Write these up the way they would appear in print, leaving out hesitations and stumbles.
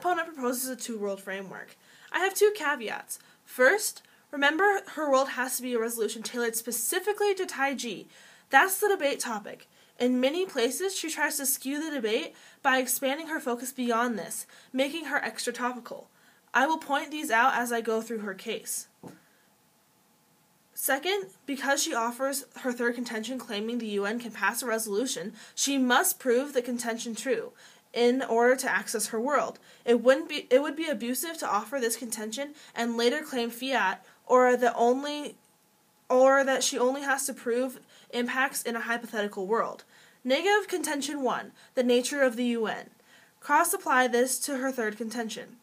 opponent proposes a two-world framework. I have two caveats. First, remember her world has to be a resolution tailored specifically to Taiji. That's the debate topic. In many places, she tries to skew the debate by expanding her focus beyond this, making her extra topical. I will point these out as I go through her case. Second, because she offers her third contention claiming the UN can pass a resolution, she must prove the contention true in order to access her world. It would be abusive to offer this contention and later claim fiat or that she only has to prove impacts in a hypothetical world. Negative contention 1, the nature of the UN. Cross-apply this to her third contention.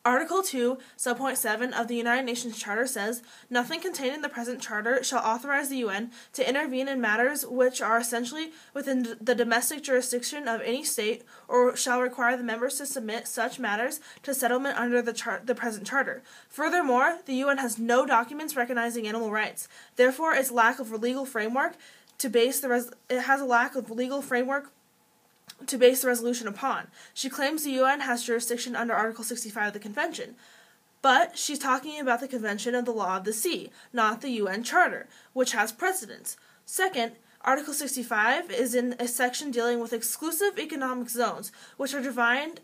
Article 2, subpoint 7 of the United Nations Charter says, "Nothing contained in the present Charter shall authorize the UN to intervene in matters which are essentially within the domestic jurisdiction of any state, or shall require the members to submit such matters to settlement under the present Charter. Furthermore, the UN has no documents recognizing animal rights. Therefore, its lack of legal framework to base the resolution upon. She claims the UN has jurisdiction under Article 65 of the Convention, but she's talking about the Convention of the Law of the Sea, not the UN Charter, which has precedence. Second, Article 65 is in a section dealing with exclusive economic zones, which are defined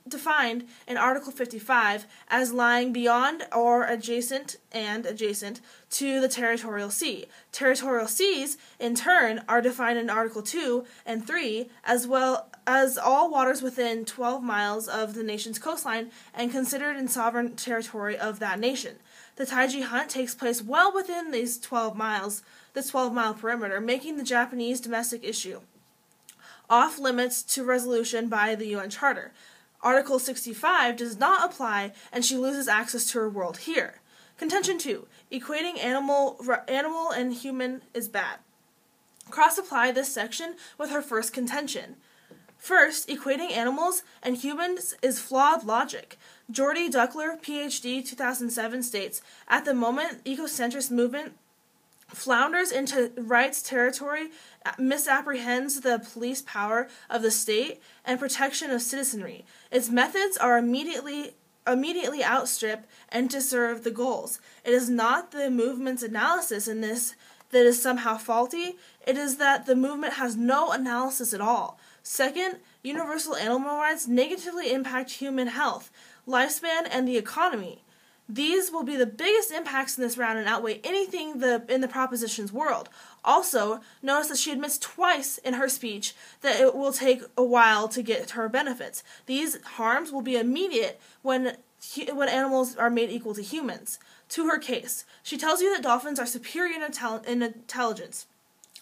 in Article 55 as lying beyond or adjacent to the territorial sea. Territorial seas, in turn, are defined in Article 2 and 3, as well as all waters within 12 miles of the nation's coastline and considered in sovereign territory of that nation. The Taiji hunt takes place well within this 12-mile perimeter, making the Japanese domestic issue off limits to resolution by the UN Charter. Article 65 does not apply, and she loses access to her world here. Contention 2. Equating animal and human is bad. Cross-apply this section with her first contention. First, equating animals and humans is flawed logic. Jordi Duckler, Ph.D., 2007 states, "At the moment, ecocentrist movement flounders into rights territory, misapprehends the police power of the state and protection of citizenry. Its methods are immediately outstrip and to serve the goals. It is not the movement's analysis in this that is somehow faulty. It is that the movement has no analysis at all. Second, universal animal rights negatively impact human health, lifespan, and the economy. These will be the biggest impacts in this round and outweigh anything in the proposition's world. Also, notice that she admits twice in her speech that it will take a while to get to her benefits. These harms will be immediate when animals are made equal to humans. To her case, she tells you that dolphins are superior in intelligence.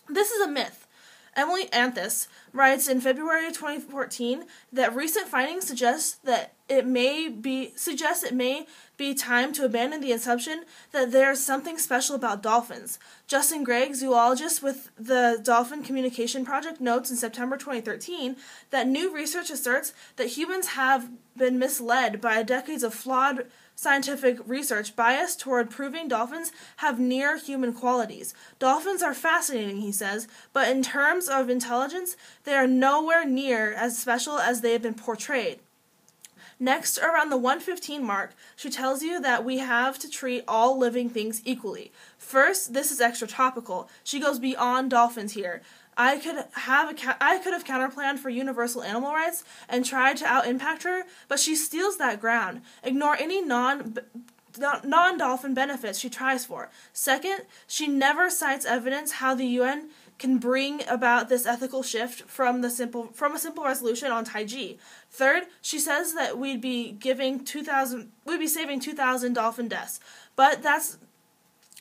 This is a myth. Emily Anthus writes in February 2014 that recent findings suggest it may be time to abandon the assumption that there is something special about dolphins. Justin Gregg, zoologist with the Dolphin Communication Project, notes in September 2013 that new research asserts that humans have been misled by decades of flawed scientific research biased toward proving dolphins have near-human qualities. Dolphins are fascinating, he says, but in terms of intelligence, they are nowhere near as special as they have been portrayed. Next, around the 115 mark, she tells you that we have to treat all living things equally. First, this is extra topical. She goes beyond dolphins here. I could have counterplanned for universal animal rights and tried to out-impact her, but she steals that ground. Ignore any non-dolphin benefits she tries for. Second, she never cites evidence how the UN can bring about this ethical shift from a simple resolution on Taiji. Third, she says that we'd be saving 2,000 dolphin deaths, but that's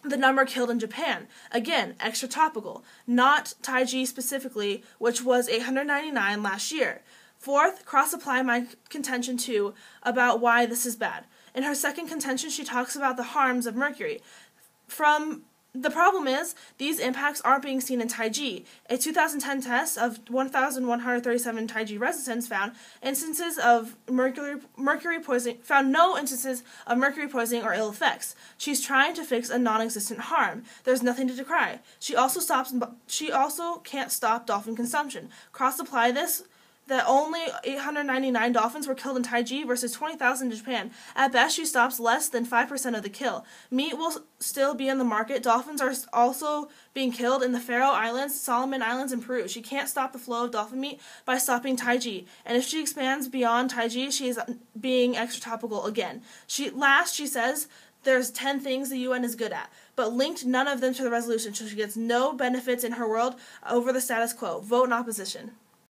the number killed in Japan. Again, extra topical, not Taiji specifically, which was 899 last year. Fourth, cross-apply my contention too about why this is bad. In her second contention, she talks about the harms of mercury. The problem is, these impacts aren't being seen in Taiji. A 2010 test of 1,137 Taiji residents found no instances of mercury poisoning or ill effects. She's trying to fix a non-existent harm. There's nothing to decry. She also can't stop dolphin consumption. Cross-apply this that only 899 dolphins were killed in Taiji versus 20,000 in Japan. At best, she stops less than 5% of the kill. Meat will still be in the market. Dolphins are also being killed in the Faroe Islands, Solomon Islands, and Peru. She can't stop the flow of dolphin meat by stopping Taiji. And if she expands beyond Taiji, she is being extra topical again. She says there's 10 things the UN is good at, but linked none of them to the resolution, so she gets no benefits in her world over the status quo. Vote in opposition.